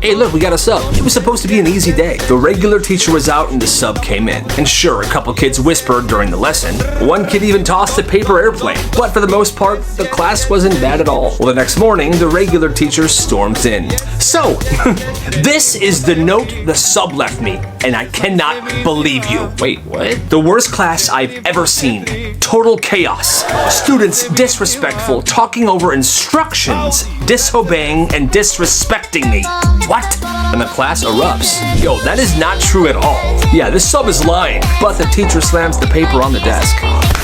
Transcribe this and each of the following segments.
Hey look, we got a sub. It was supposed to be an easy day. The regular teacher was out and the sub came in. And sure, a couple kids whispered during the lesson. One kid even tossed a paper airplane. But for the most part, the class wasn't bad at all. Well, the next morning, the regular teacher storms in. So, this is the note the sub left me, and I cannot believe you. Wait, what? The worst class I've ever seen. Total chaos. Students disrespectful, talking over instructions, disobeying, and disrespecting me. What? And the class erupts. Yo, that is not true at all. Yeah, this sub is lying. But the teacher slams the paper on the desk.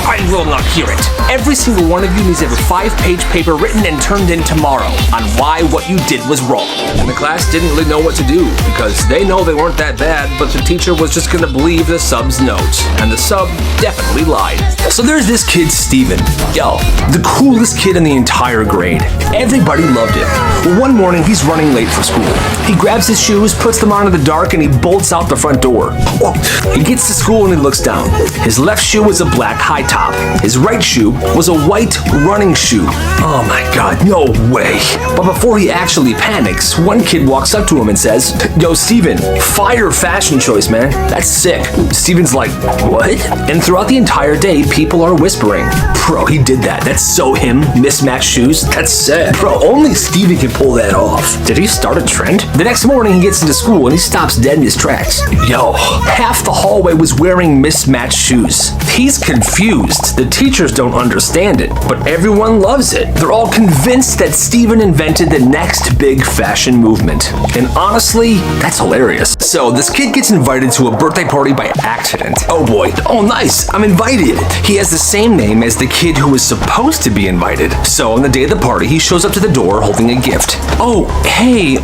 I will not hear it. Every single one of you needs to have a 5-page paper written and turned in tomorrow on why what you did was wrong. And the class didn't really know what to do because they know they weren't that bad, but the teacher was just gonna believe the sub's note. And the sub definitely lied. So there's this kid, Steven. Yo, the coolest kid in the entire grade. Everybody loved him. Well, one morning he's running late for school. He grabs his shoes, puts them on in the dark, and he bolts out the front door. Oh, he gets to school and he looks down. His left shoe was a black high top. His right shoe was a white running shoe. Oh my god, no way. But before he actually panics, one kid walks up to him and says, "Yo, Steven, fire fashion choice, man. That's sick." Steven's like, "What?" And throughout the entire day, people are whispering, "Bro, he did that. That's so him. Mismatched shoes. That's sick. Bro, only Steven can pull that off. Did he start a trend?" The next morning, he gets into school and he stops dead in his tracks. Yo, half the hallway was wearing mismatched shoes. He's confused. The teachers don't understand it, but everyone loves it. They're all convinced that Steven invented the next big fashion movement. And honestly, that's hilarious. So this kid gets invited to a birthday party by accident. Oh boy. Oh nice, I'm invited. He has the same name as the kid who was supposed to be invited. So on the day of the party, he shows up to the door holding a gift. "Oh, hey,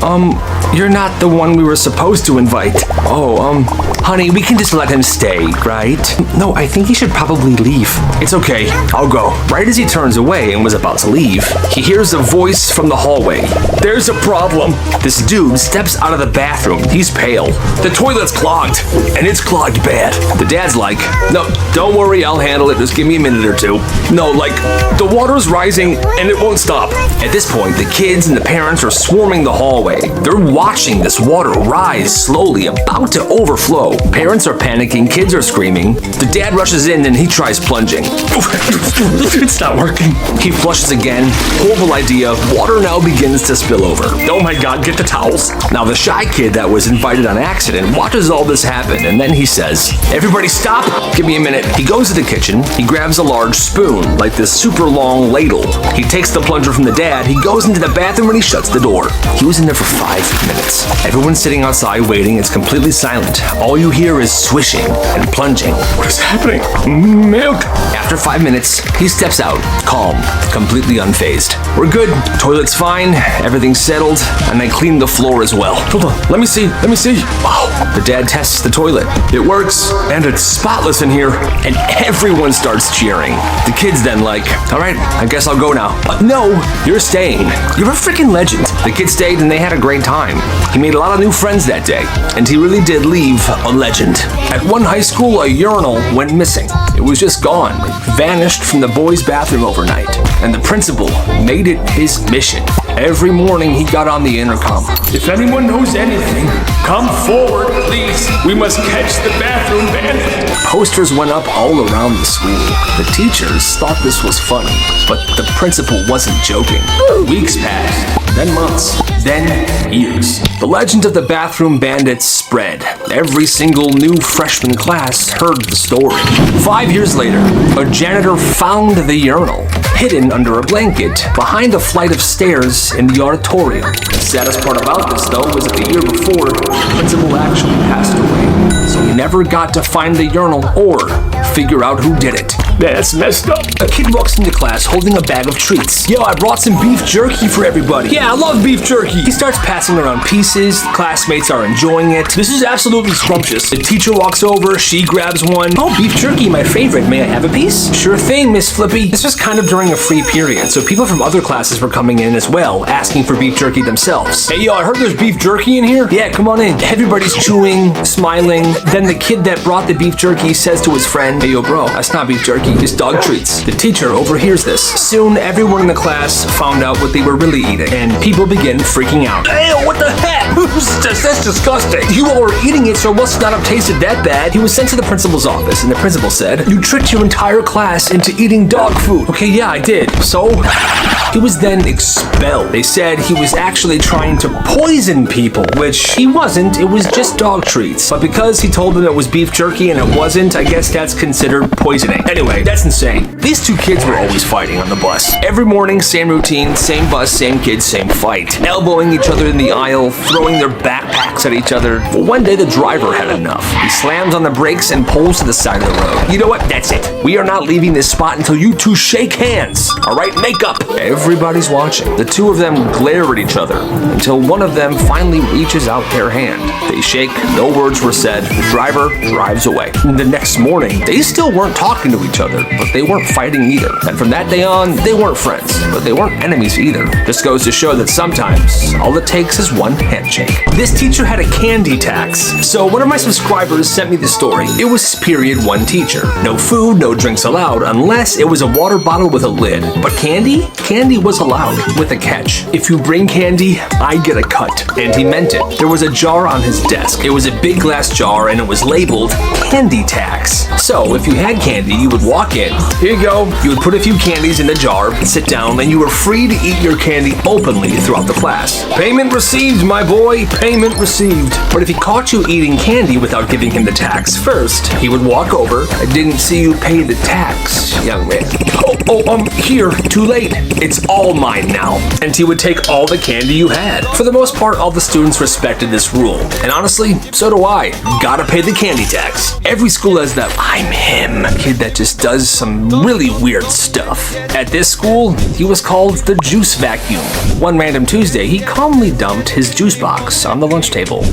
you're not the one we were supposed to invite. Oh, honey, we can just let him stay, right?" "No, I think he should probably leave." "It's okay, I'll go." Right as he turns away and was about to leave, he hears a voice from the hallway. "There's a problem." This dude steps out of the bathroom. He's pale. "The toilet's clogged, and it's clogged bad." The dad's like, "No, don't worry, I'll handle it. Just give me a minute or two." "No, like, the water's rising, and it won't stop." At this point, the kids and the parents are swarming the hallway. They're watching this water rise slowly, about to overflow. Parents are panicking, kids are screaming. The dad rushes in and he tries plunging. It's not working. He flushes again. Horrible idea. Water now begins to spill over. Oh my god, get the towels. Now the shy kid that was invited on accident watches all this happen and then he says, "Everybody stop, give me a minute." He goes to the kitchen, he grabs a large spoon, like this super long ladle. He takes the plunger from the dad, he goes into the bathroom and he shuts the door. He was in there for 5 minutes. Everyone's sitting outside waiting, it's completely silent. All you hear is swishing and plunging. What is happening? Milk! After 5 minutes, he steps out, calm, completely unfazed. "We're good, toilet's fine, everything's settled, and they cleaned the floor as well." "Hold on, let me see. Wow. The dad tests the toilet. "It works, and it's spotless in here." And everyone starts cheering. The kid's then like, "All right, I guess I'll go now." "No, you're staying. You're a freaking legend." The kid stayed and they had a great time. He made a lot of new friends that day, and he really did leave a legend. At one high school, a urinal went missing. It was just gone. It vanished from the boys' bathroom overnight, and the principal made it his mission. Every morning he got on the intercom. "If anyone knows anything, come forward, please. We must catch the bathroom bandit." Posters went up all around the school. The teachers thought this was funny, but the principal wasn't joking. Weeks passed, then months, then years. The legend of the bathroom bandits spread. Every single new freshman class heard the story. 5 years later, a janitor found the urinal, hidden under a blanket, behind a flight of stairs in the auditorium. The saddest part about this, though, was that the year before, the principal actually passed away. So he never got to find the urinal or figure out who did it. That's messed up. A kid walks into class holding a bag of treats. "Yo, I brought some beef jerky for everybody." "Yeah, I love beef jerky." He starts passing around pieces. Classmates are enjoying it. This is absolutely scrumptious. The teacher walks over, she grabs one. "Oh, beef jerky, my favorite. May I have a piece?" "Sure thing, Miss Flippy." This was kind of during a free period, so people from other classes were coming in as well, asking for beef jerky themselves. "Hey, yo, I heard there's beef jerky in here." "Yeah, come on in." Everybody's chewing, smiling. Then the kid that brought the beef jerky says to his friend, "Hey, yo, bro, that's not beef jerky. jerky, just dog treats. The teacher overhears this. Soon, everyone in the class found out what they were really eating, and people began freaking out. Ew, what the heck? That's disgusting. You all were eating it, so it must not have tasted that bad. He was sent to the principal's office, and the principal said, "You tricked your entire class into eating dog food." Okay, yeah, I did. So? He was then expelled. They said he was actually trying to poison people, which he wasn't. It was just dog treats. But because he told them it was beef jerky and it wasn't, I guess that's considered poisoning. Anyway, that's insane. These two kids were always fighting on the bus. Every morning, same routine, same bus, same kids, same fight. Elbowing each other in the aisle, throwing their backpacks at each other. Well, one day the driver had enough. He slams on the brakes and pulls to the side of the road. You know what? That's it. We are not leaving this spot until you two shake hands. All right, make up. Everybody's watching. The two of them glare at each other until one of them finally reaches out their hand. They shake, no words were said. The driver drives away. The next morning, they still weren't talking to each other, but they weren't fighting either. And from that day on, they weren't friends, but they weren't enemies either. Just goes to show that sometimes all it takes is one handshake. This teacher had a candy tax. So one of my subscribers sent me the story. It was period one teacher. No food, no drinks allowed, unless it was a water bottle with a lid. But candy? Candy was allowed, with a catch. If you bring candy, I get a cut. And he meant it. There was a jar on his desk. It was a big glass jar and it was labeled candy tax. So if you had candy, you would walk in. Here you go. You would put a few candies in the jar, sit down, and you were free to eat your candy openly throughout the class. Payment received, my boy. Payment received. But if he caught you eating candy without giving him the tax first, he would walk over. I didn't see you pay the tax, young man. Here. Too late. It's all mine now. And he would take all the candy you had. For the most part, all the students respected this rule. And honestly, so do I. Gotta pay the candy tax. Every school has that I'm him kid that just does some really weird stuff. At this school, he was called the juice vacuum. One random Tuesday, he calmly dumped his juice box on the lunch table.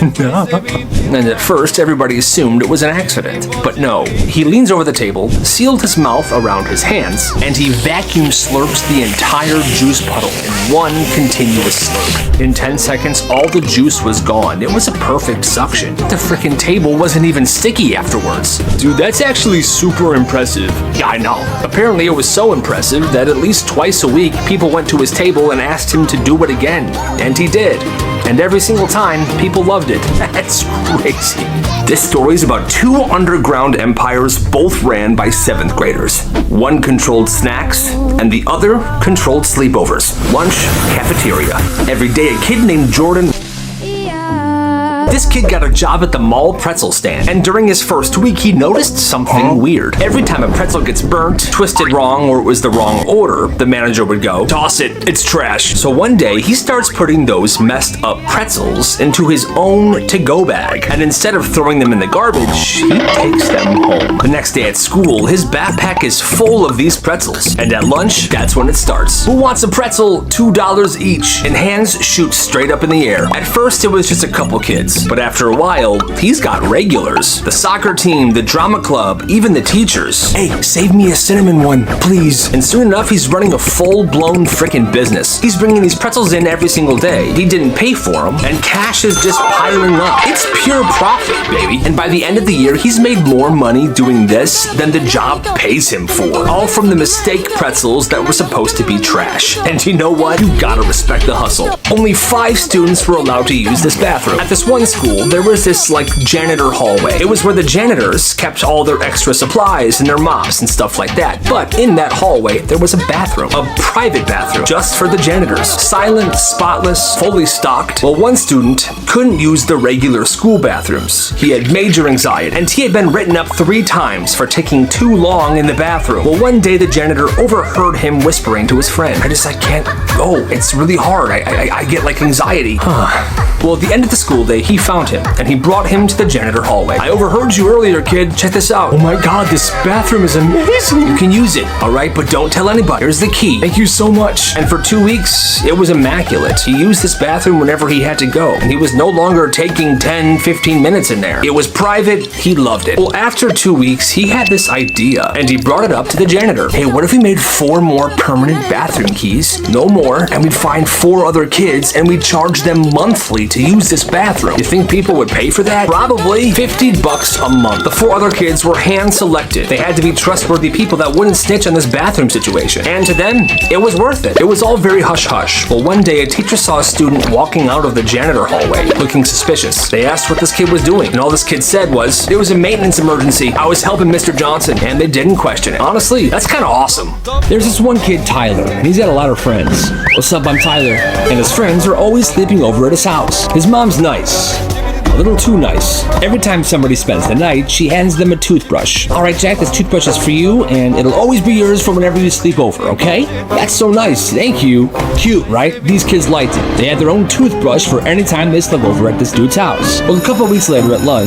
And at first, everybody assumed it was an accident. But no, he leans over the table, sealed his mouth around his hands, and he vacuum slurps the entire juice puddle in one continuous slurp. In 10 seconds, all the juice was gone. It was a perfect suction. The frickin' table wasn't even sticky afterwards. Dude, that's actually super impressive. Yeah, I know. Apparently it was so impressive that at least twice a week, people went to his table and asked him to do it again. And he did. And every single time, people loved it. That's crazy. This story is about two underground empires, both ran by 7th graders. One controlled snacks, and the other controlled sleepovers. Lunch, cafeteria. Every day, a kid named Jordan. This kid got a job at the mall pretzel stand, and during his first week, he noticed something weird. Every time a pretzel gets burnt, twisted wrong, or it was the wrong order, the manager would go, "Toss it, it's trash." So one day, he starts putting those messed up pretzels into his own to-go bag, and instead of throwing them in the garbage, he takes them home. The next day at school, his backpack is full of these pretzels, and at lunch, that's when it starts. Who wants a pretzel? $2 each, and hands shoot straight up in the air. At first, it was just a couple kids. But after a while, he's got regulars. The soccer team, the drama club, even the teachers. "Hey, save me a cinnamon one, please." And soon enough, he's running a full-blown frickin' business. He's bringing these pretzels in every single day. He didn't pay for them, and cash is just piling up. It's pure profit, baby. And by the end of the year, he's made more money doing this than the job pays him for. All from the mistake pretzels that were supposed to be trash. And you know what? You gotta respect the hustle. Only 5 students were allowed to use this bathroom. At this one school, there was this janitor hallway. It was where the janitors kept all their extra supplies and their mops and stuff like that. But in that hallway, there was a bathroom, a private bathroom, just for the janitors. Silent, spotless, fully stocked. Well, one student couldn't use the regular school bathrooms. He had major anxiety, and he had been written up 3 times for taking too long in the bathroom. Well, one day the janitor overheard him whispering to his friend, I can't go. It's really hard. I get anxiety. Well, at the end of the school day, he found him, and he brought him to the janitor hallway. "I overheard you earlier, kid. Check this out." "Oh my god, this bathroom is amazing." "You can use it, all right? But don't tell anybody. Here's the key." "Thank you so much." And for 2 weeks, it was immaculate. He used this bathroom whenever he had to go, and he was no longer taking 10, 15 minutes in there. It was private. He loved it. Well, after 2 weeks, he had this idea, and he brought it up to the janitor. "Hey, what if we made 4 more permanent bathroom keys? No more, and we'd find 4 other kids, and we'd charge them monthly to use this bathroom. You think people would pay for that? Probably. $50 a month. The 4 other kids were hand-selected. They had to be trustworthy people that wouldn't snitch on this bathroom situation. And to them, it was worth it. It was all very hush-hush. Well, one day, a teacher saw a student walking out of the janitor hallway, looking suspicious. They asked what this kid was doing, and all this kid said was, "It was a maintenance emergency. I was helping Mr. Johnson," and they didn't question it. Honestly, that's kind of awesome. There's this one kid, Tyler, and he's got a lot of friends. What's up, I'm Tyler. And his friends are always sleeping over at his house. His mom's nice. A little too nice. Every time somebody spends the night, she hands them a toothbrush. "All right, Jack, this toothbrush is for you, and it'll always be yours for whenever you sleep over, okay?" "That's so nice, thank you." Cute, right? These kids liked it. They had their own toothbrush for any time they slept over at this dude's house. Well, a couple weeks later at lunch,